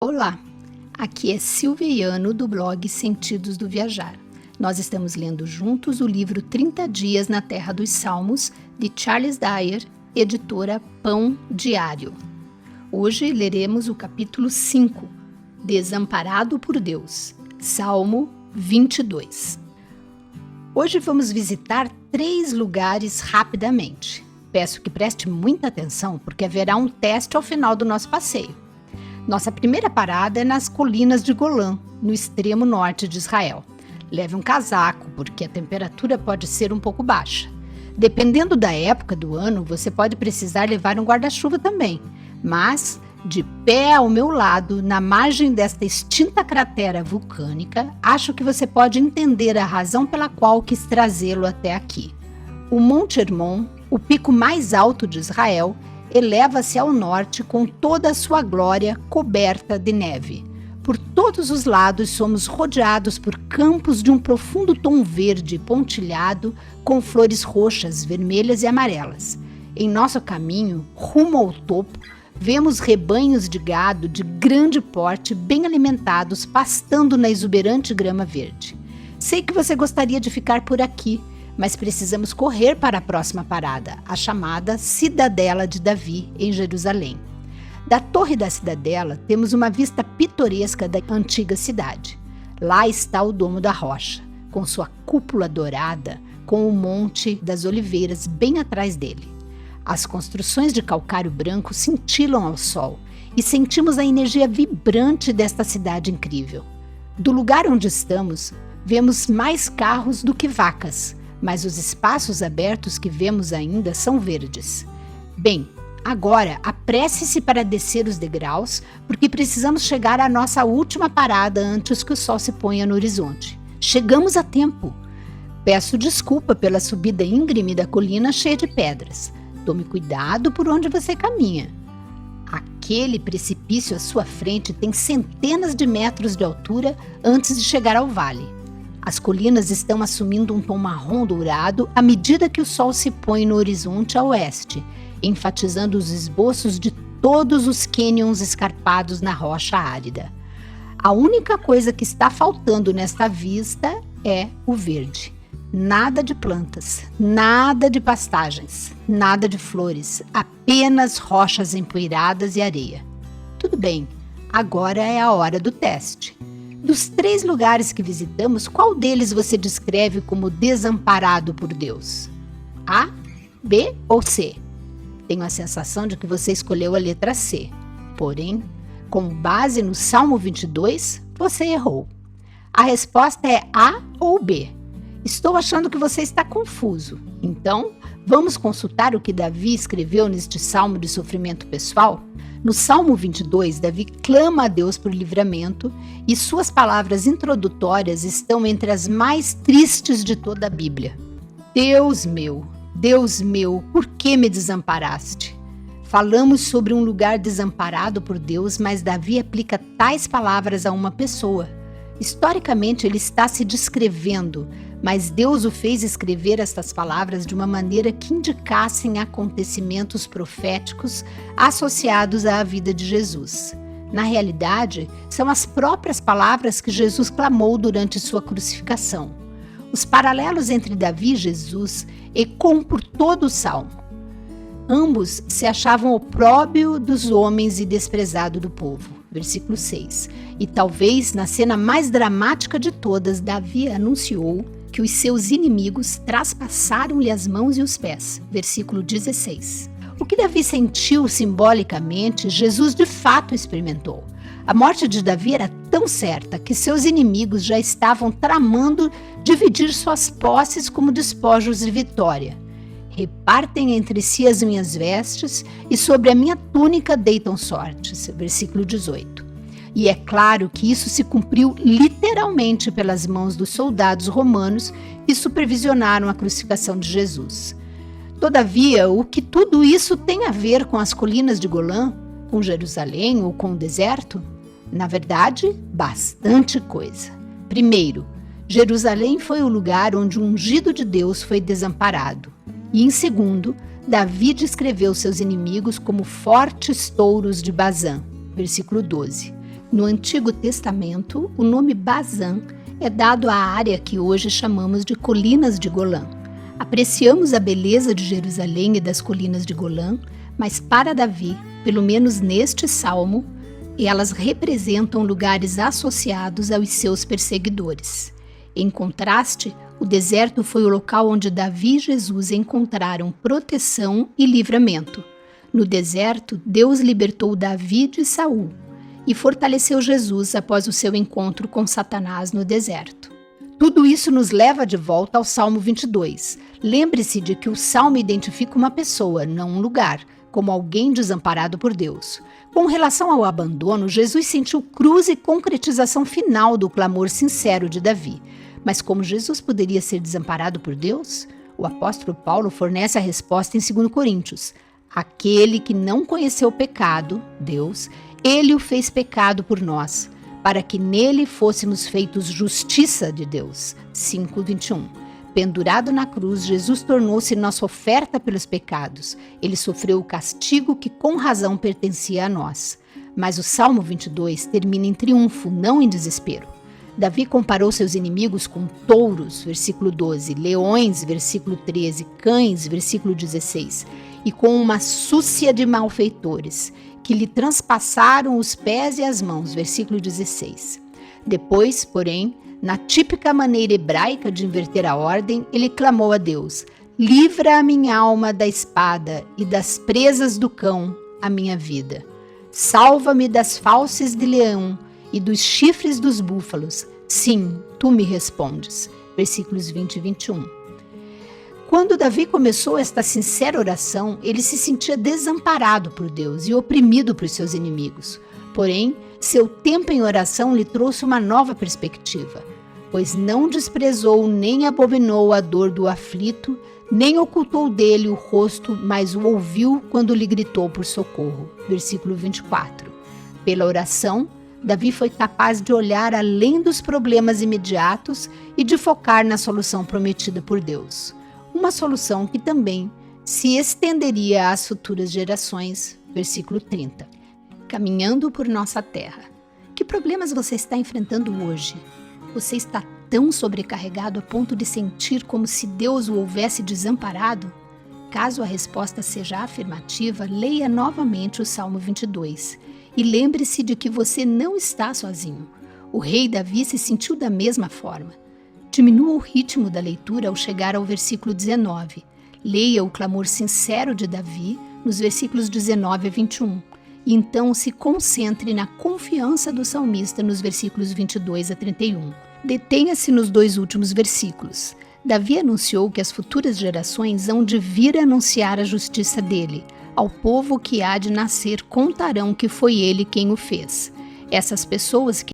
Olá, aqui é Silvia Iano do blog Sentidos do Viajar. Nós estamos lendo juntos o livro 30 Dias na Terra dos Salmos, de Charles Dyer, editora Pão Diário. Hoje leremos o capítulo 5, Desamparado por Deus, Salmo 22. Hoje vamos visitar 3 lugares rapidamente. Peço que preste muita atenção porque haverá um teste ao final do nosso passeio. Nossa primeira parada é nas colinas de Golã, no extremo norte de Israel. Leve um casaco, porque a temperatura pode ser um pouco baixa. Dependendo da época do ano, você pode precisar levar um guarda-chuva também. Mas, de pé ao meu lado, na margem desta extinta cratera vulcânica, acho que você pode entender a razão pela qual quis trazê-lo até aqui. O Monte Hermon, o pico mais alto de Israel, eleva-se ao norte com toda a sua glória coberta de neve. Por todos os lados somos rodeados por campos de um profundo tom verde pontilhado com flores roxas, vermelhas e amarelas. Em nosso caminho, rumo ao topo, vemos rebanhos de gado de grande porte bem alimentados pastando na exuberante grama verde. Sei que você gostaria de ficar por aqui, mas precisamos correr para a próxima parada, a chamada Cidadela de Davi, em Jerusalém. Da torre da cidadela, temos uma vista pitoresca da antiga cidade. Lá está o Domo da Rocha, com sua cúpula dourada, com o Monte das Oliveiras bem atrás dele. As construções de calcário branco cintilam ao sol e sentimos a energia vibrante desta cidade incrível. Do lugar onde estamos, vemos mais carros do que vacas, mas os espaços abertos que vemos ainda são verdes. Bem, agora apresse-se para descer os degraus, porque precisamos chegar à nossa última parada antes que o sol se ponha no horizonte. Chegamos a tempo. Peço desculpa pela subida íngreme da colina cheia de pedras. Tome cuidado por onde você caminha. Aquele precipício à sua frente tem centenas de metros de altura antes de chegar ao vale. As colinas estão assumindo um tom marrom dourado à medida que o sol se põe no horizonte a oeste, enfatizando os esboços de todos os cânions escarpados na rocha árida. A única coisa que está faltando nesta vista é o verde. Nada de plantas, nada de pastagens, nada de flores, apenas rochas empoeiradas e areia. Tudo bem, agora é a hora do teste. Dos 3 lugares que visitamos, qual deles você descreve como desamparado por Deus? A, B ou C? Tenho a sensação de que você escolheu a letra C. Porém, com base no Salmo 22, você errou. A resposta é A ou B. Estou achando que você está confuso. Então, vamos consultar o que Davi escreveu neste salmo de sofrimento pessoal? No Salmo 22, Davi clama a Deus por livramento e suas palavras introdutórias estão entre as mais tristes de toda a Bíblia. Deus meu, por que me desamparaste? Falamos sobre um lugar desamparado por Deus, mas Davi aplica tais palavras a uma pessoa. Historicamente, ele está se descrevendo, mas Deus o fez escrever estas palavras de uma maneira que indicassem acontecimentos proféticos associados à vida de Jesus. Na realidade, são as próprias palavras que Jesus clamou durante sua crucificação. Os paralelos entre Davi e Jesus ecoam por todo o Salmo. Ambos se achavam opróbrio dos homens e desprezado do povo. Versículo 6. E talvez na cena mais dramática de todas, Davi anunciou que os seus inimigos traspassaram-lhe as mãos e os pés. Versículo 16. O que Davi sentiu simbolicamente, Jesus de fato experimentou. A morte de Davi era tão certa que seus inimigos já estavam tramando dividir suas posses como despojos de vitória. Repartem entre si as minhas vestes e sobre a minha túnica deitam sortes. Versículo 18. E é claro que isso se cumpriu literalmente pelas mãos dos soldados romanos que supervisionaram a crucificação de Jesus. Todavia, o que tudo isso tem a ver com as colinas de Golã, com Jerusalém ou com o deserto? Na verdade, bastante coisa. Primeiro, Jerusalém foi o lugar onde o ungido de Deus foi desamparado. E em segundo, Davi descreveu seus inimigos como fortes touros de Bazã. Versículo 12. No Antigo Testamento, o nome Bazã é dado à área que hoje chamamos de Colinas de Golã. Apreciamos a beleza de Jerusalém e das colinas de Golã, mas para Davi, pelo menos neste salmo, elas representam lugares associados aos seus perseguidores. Em contraste, o deserto foi o local onde Davi e Jesus encontraram proteção e livramento. No deserto, Deus libertou Davi de Saul e fortaleceu Jesus após o seu encontro com Satanás no deserto. Tudo isso nos leva de volta ao Salmo 22. Lembre-se de que o Salmo identifica uma pessoa, não um lugar, como alguém desamparado por Deus. Com relação ao abandono, Jesus sentiu cruz e concretização final do clamor sincero de Davi. Mas como Jesus poderia ser desamparado por Deus? O apóstolo Paulo fornece a resposta em 2 Coríntios. Aquele que não conheceu o pecado, Deus, ele o fez pecado por nós, para que nele fôssemos feitos justiça de Deus. 5:21. Pendurado na cruz, Jesus tornou-se nossa oferta pelos pecados. Ele sofreu o castigo que com razão pertencia a nós. Mas o Salmo 22 termina em triunfo, não em desespero. Davi comparou seus inimigos com touros, versículo 12, leões, versículo 13, cães, versículo 16, e com uma súcia de malfeitores, que lhe transpassaram os pés e as mãos, versículo 16. Depois, porém, na típica maneira hebraica de inverter a ordem, ele clamou a Deus: livra a minha alma da espada e das presas do cão, a minha vida. Salva-me das fauces de leão e dos chifres dos búfalos. Sim, tu me respondes. Versículos 20 e 21. Quando Davi começou esta sincera oração, ele se sentia desamparado por Deus e oprimido por seus inimigos. Porém, seu tempo em oração lhe trouxe uma nova perspectiva, pois não desprezou nem abominou a dor do aflito, nem ocultou dele o rosto, mas o ouviu quando lhe gritou por socorro. Versículo 24. Pela oração, Davi foi capaz de olhar além dos problemas imediatos e de focar na solução prometida por Deus. Uma solução que também se estenderia às futuras gerações. Versículo 30. Caminhando por nossa terra. Que problemas você está enfrentando hoje? Você está tão sobrecarregado a ponto de sentir como se Deus o houvesse desamparado? Caso a resposta seja afirmativa, leia novamente o Salmo 22 e lembre-se de que você não está sozinho. O rei Davi se sentiu da mesma forma. Diminua o ritmo da leitura ao chegar ao versículo 19. Leia o clamor sincero de Davi nos versículos 19 a 21. E então se concentre na confiança do salmista nos versículos 22 a 31. Detenha-se nos dois últimos versículos. Davi anunciou que as futuras gerações hão de vir anunciar a justiça dele. Ao povo que há de nascer contarão que foi ele quem o fez. Essas pessoas que